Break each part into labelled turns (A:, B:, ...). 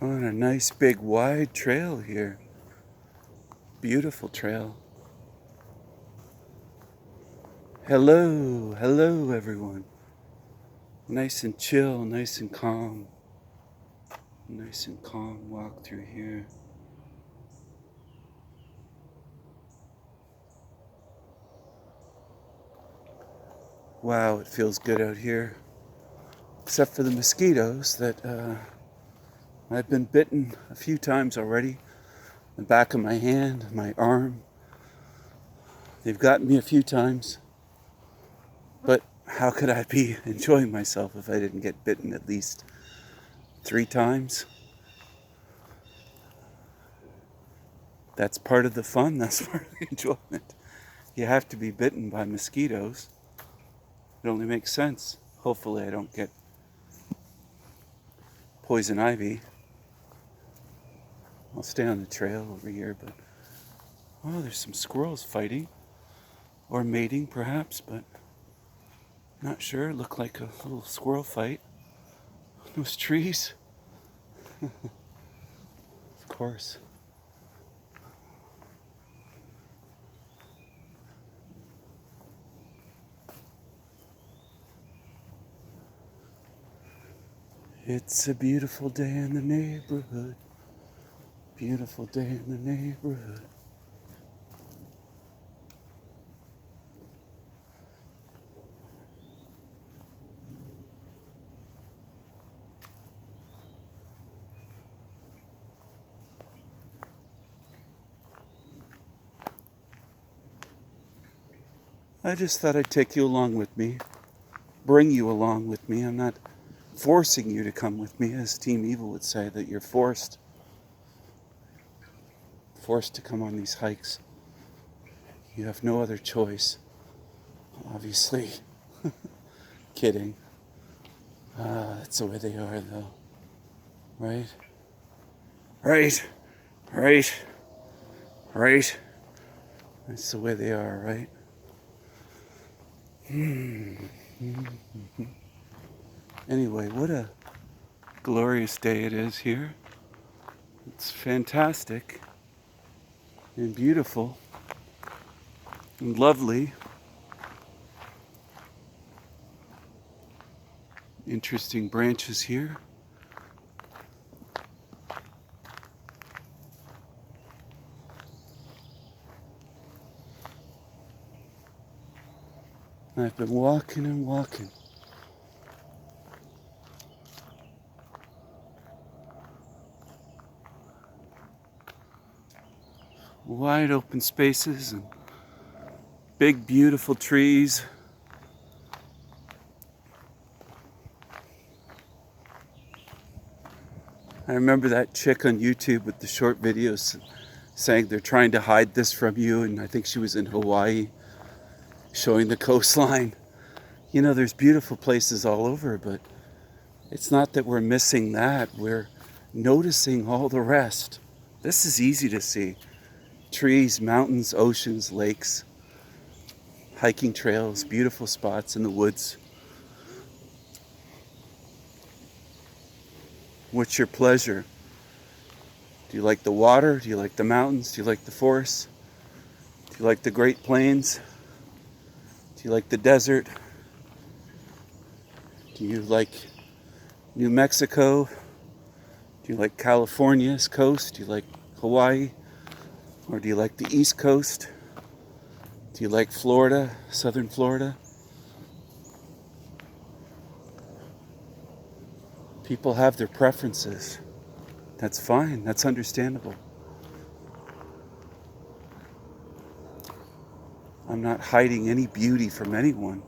A: On a nice big wide trail here. Beautiful trail. Hello everyone. Nice and chill, nice and calm. Nice and calm walk through here. Wow, it feels good out here. Except for the mosquitoes that I've been bitten a few times already. The back of my hand, my arm. They've gotten me a few times. But how could I be enjoying myself if I didn't get bitten at least 3 times? That's part of the fun, that's part of the enjoyment. You have to be bitten by mosquitoes. It only makes sense. Hopefully I don't get poison ivy. I'll stay on the trail over here, but oh, there's some squirrels fighting. Or mating, perhaps, but not sure. It looked like a little squirrel fight. Those trees. Of course. It's a beautiful day in the neighborhood. Beautiful day in the neighborhood. I just thought I'd take you along with me. Bring you along with me. I'm not forcing you to come with me, as Team Evil would say, that you're forced to come on these hikes. You have no other choice. Obviously. Kidding. That's the way they are, though. Right? Right. That's the way they are, right? Anyway, what a glorious day it is here. It's fantastic and beautiful and lovely. Interesting branches here. I've been walking and walking. Wide open spaces and big beautiful trees. I remember that chick on YouTube with the short videos saying they're trying to hide this from you, and I think she was in Hawaii showing the coastline. You know, there's beautiful places all over, but it's not that we're missing that. We're noticing all the rest. This is easy to see. Trees, mountains, oceans, lakes, hiking trails, beautiful spots in the woods. What's your pleasure? Do you like the water? Do you like the mountains? Do you like the forests? Do you like the Great Plains? Do you like the desert? Do you like New Mexico? Do you like California's coast? Do you like Hawaii? Or do you like the East Coast? Do you like Florida, Southern Florida? People have their preferences. That's fine, that's understandable. I'm not hiding any beauty from anyone.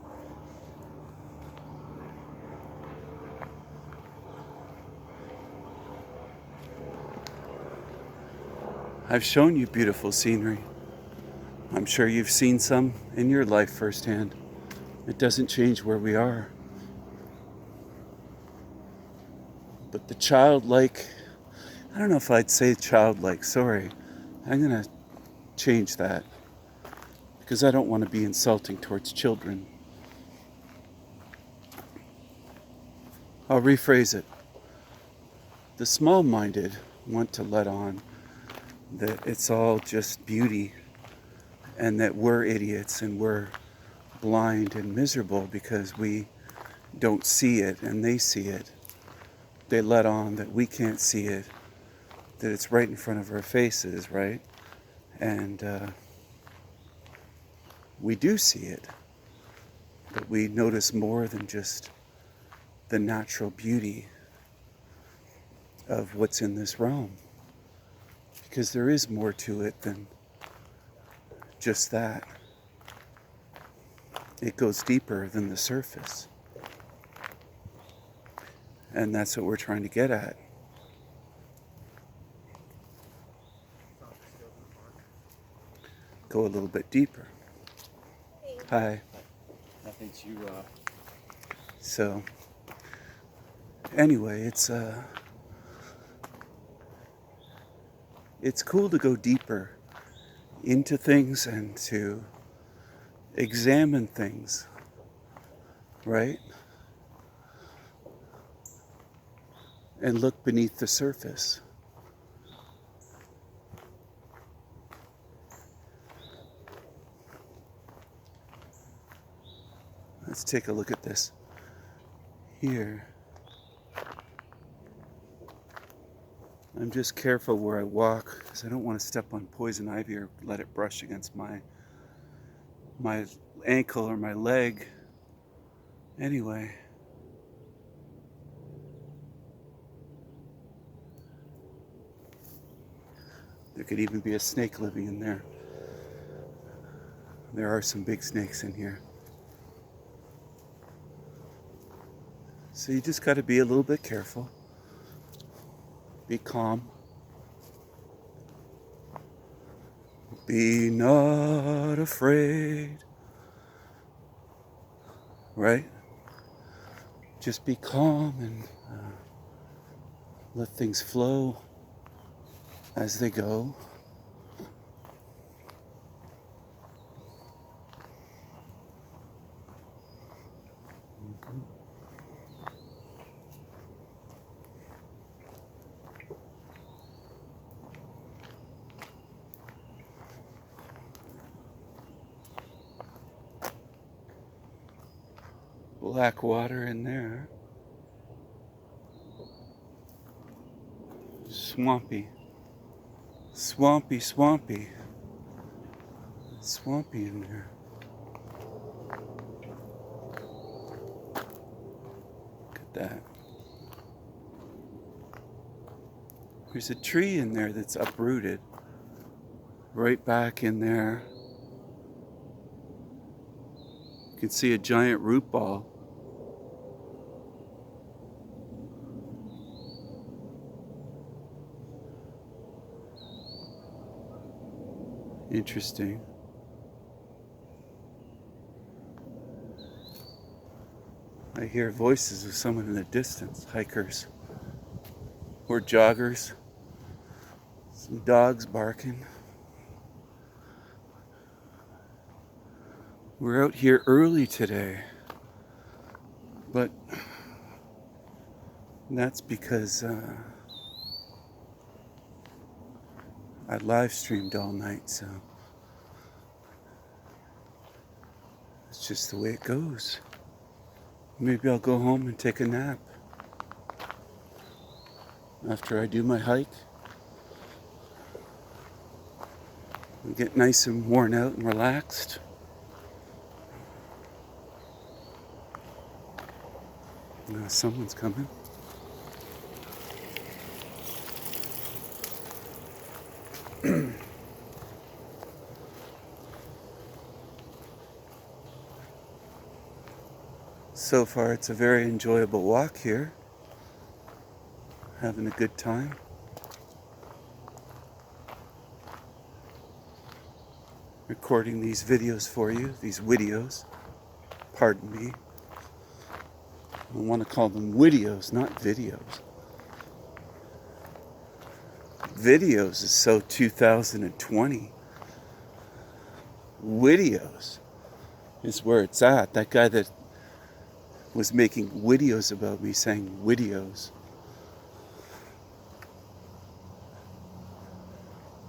A: I've shown you beautiful scenery. I'm sure you've seen some in your life firsthand. It doesn't change where we are. But the childlike, I don't know if I'd say childlike, sorry. I'm going to change that because I don't want to be insulting towards children. I'll rephrase it. the small-minded want to let on that it's all just beauty and that we're idiots and we're blind and miserable because we don't see it and they see it. They let on that we can't see it, that it's right in front of our faces, right? And we do see it, but we notice more than just the natural beauty of what's in this realm. Because there is more to it than just that. It goes deeper than the surface. And that's what we're trying to get at. Go a little bit deeper. Hi.
B: Nothing to
A: So, anyway, it's cool to go deeper into things and to examine things, right? And look beneath the surface. Let's take a look at this here. I'm just careful where I walk because I don't want to step on poison ivy or let it brush against my ankle or my leg. Anyway. There could even be a snake living in there. There are some big snakes in here. So you just got to be a little bit careful. Be calm. Be not afraid. Right? Just be calm and let things flow as they go. Black water in there. Swampy. Swampy, swampy. Swampy in there. Look at that. There's a tree in there that's uprooted. Right back in there. You can see a giant root ball. Interesting. I hear voices of someone in the distance, hikers or joggers. Some dogs barking. We're out here early today, but that's because I live streamed all night, so it's just the way it goes. Maybe I'll go home and take a nap after I do my hike. And get nice and worn out and relaxed. Someone's coming. So far, it's a very enjoyable walk here. Having a good time. Recording these videos for you, these videos. Pardon me. I want to call them videos, not videos. Videos is so 2020. Videos is where it's at. That guy that was making videos about me saying videos.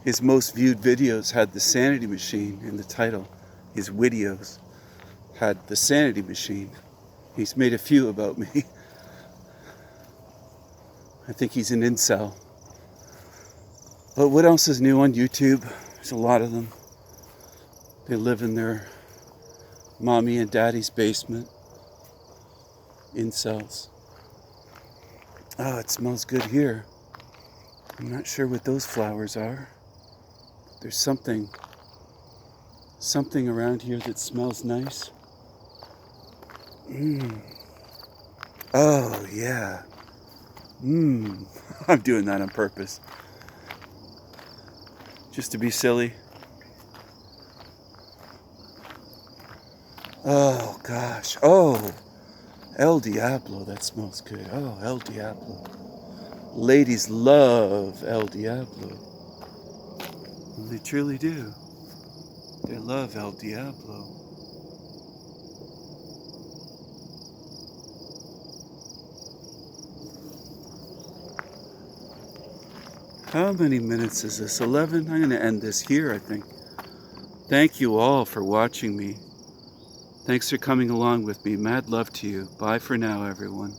A: His most viewed videos had the Sanity Machine in the title. His videos had the Sanity Machine. He's made a few about me. I think he's an incel. But what else is new on YouTube? There's a lot of them. They live in their mommy and daddy's basement. Incels. Oh, it smells good here. I'm not sure what those flowers are. There's something around here that smells nice. Oh, yeah. I'm doing that on purpose. Just to be silly. Oh, gosh. Oh, El Diablo. That smells good. Oh, El Diablo. Ladies love El Diablo. They truly do. They love El Diablo. How many minutes is this? 11? I'm going to end this here, I think. Thank you all for watching me. Thanks for coming along with me. Mad love to you. Bye for now, everyone.